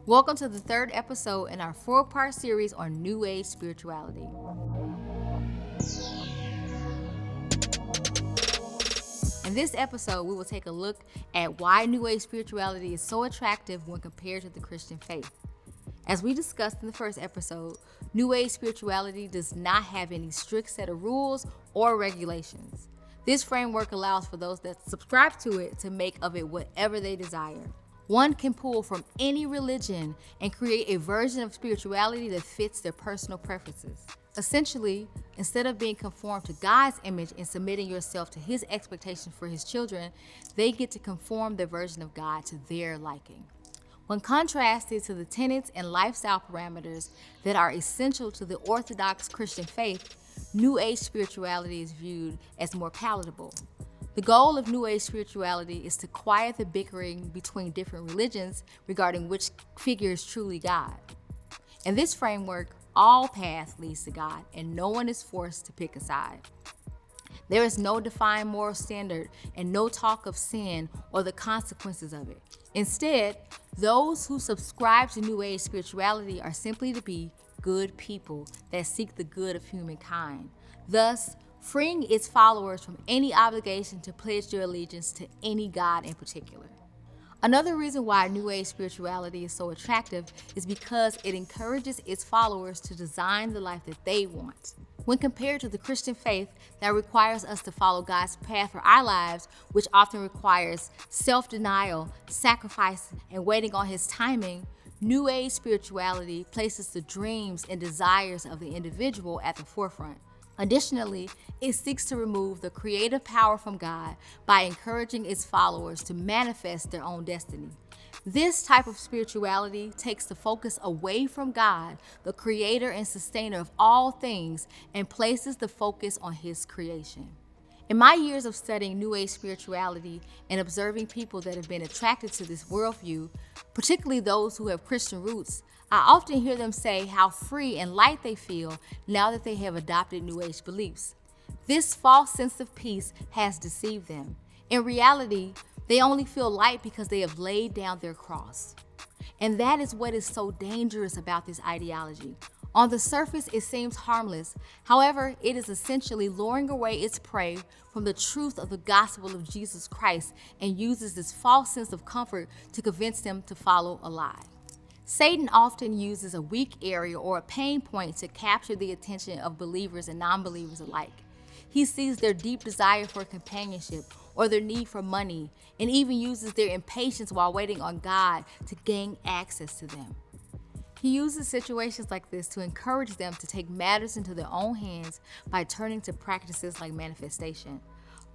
Welcome to the third episode in our 4-part series on New Age spirituality. In this episode, we will take a look at why New Age spirituality is so attractive when compared to the Christian faith. As we discussed in the first episode, New Age spirituality does not have any strict set of rules or regulations. This framework allows for those that subscribe to it to make of it whatever they desire. One can pull from any religion and create a version of spirituality that fits their personal preferences. Essentially, instead of being conformed to God's image and submitting yourself to His expectations for His children, they get to conform their version of God to their liking. When contrasted to the tenets and lifestyle parameters that are essential to the Orthodox Christian faith, New Age spirituality is viewed as more palatable. The goal of New Age spirituality is to quiet the bickering between different religions regarding which figure is truly God. In this framework, all paths leads to God, and no one is forced to pick a side. There is no defined moral standard and no talk of sin or the consequences of it. Instead, those who subscribe to New Age spirituality are simply to be good people that seek the good of humankind, thus freeing its followers from any obligation to pledge their allegiance to any god in particular. Another reason why New Age spirituality is so attractive is because it encourages its followers to design the life that they want. When compared to the Christian faith that requires us to follow God's path for our lives, which often requires self-denial, sacrifice, and waiting on His timing, New Age spirituality places the dreams and desires of the individual at the forefront. Additionally, it seeks to remove the creative power from God by encouraging its followers to manifest their own destiny. This type of spirituality takes the focus away from God, the creator and sustainer of all things, and places the focus on His creation. In my years of studying New Age spirituality and observing people that have been attracted to this worldview, particularly those who have Christian roots, I often hear them say how free and light they feel now that they have adopted New Age beliefs. This false sense of peace has deceived them. In reality, they only feel light because they have laid down their cross. And that is what is so dangerous about this ideology. On the surface, it seems harmless. However, it is essentially luring away its prey from the truth of the gospel of Jesus Christ and uses this false sense of comfort to convince them to follow a lie. Satan often uses a weak area or a pain point to capture the attention of believers and non-believers alike. He sees their deep desire for companionship or their need for money, and even uses their impatience while waiting on God to gain access to them. He uses situations like this to encourage them to take matters into their own hands by turning to practices like manifestation.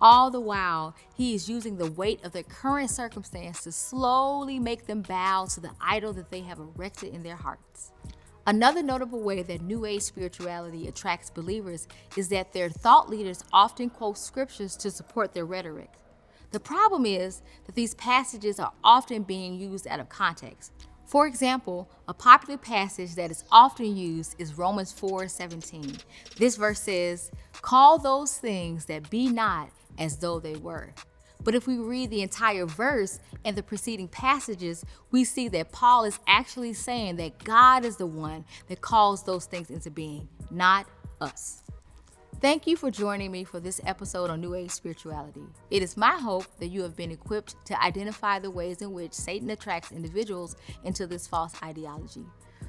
All the while, he is using the weight of their current circumstance to slowly make them bow to the idol that they have erected in their hearts. Another notable way that New Age spirituality attracts believers is that their thought leaders often quote scriptures to support their rhetoric. The problem is that these passages are often being used out of context. For example, a popular passage that is often used is Romans 4:17. This verse says, "Call those things that be not as though they were." But if we read the entire verse and the preceding passages, we see that Paul is actually saying that God is the one that calls those things into being, not us. Thank you for joining me for this episode on New Age spirituality. It is my hope that you have been equipped to identify the ways in which Satan attracts individuals into this false ideology.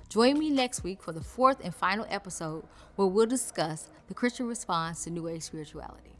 Join me next week for the fourth and final episode where we'll discuss the Christian response to New Age spirituality.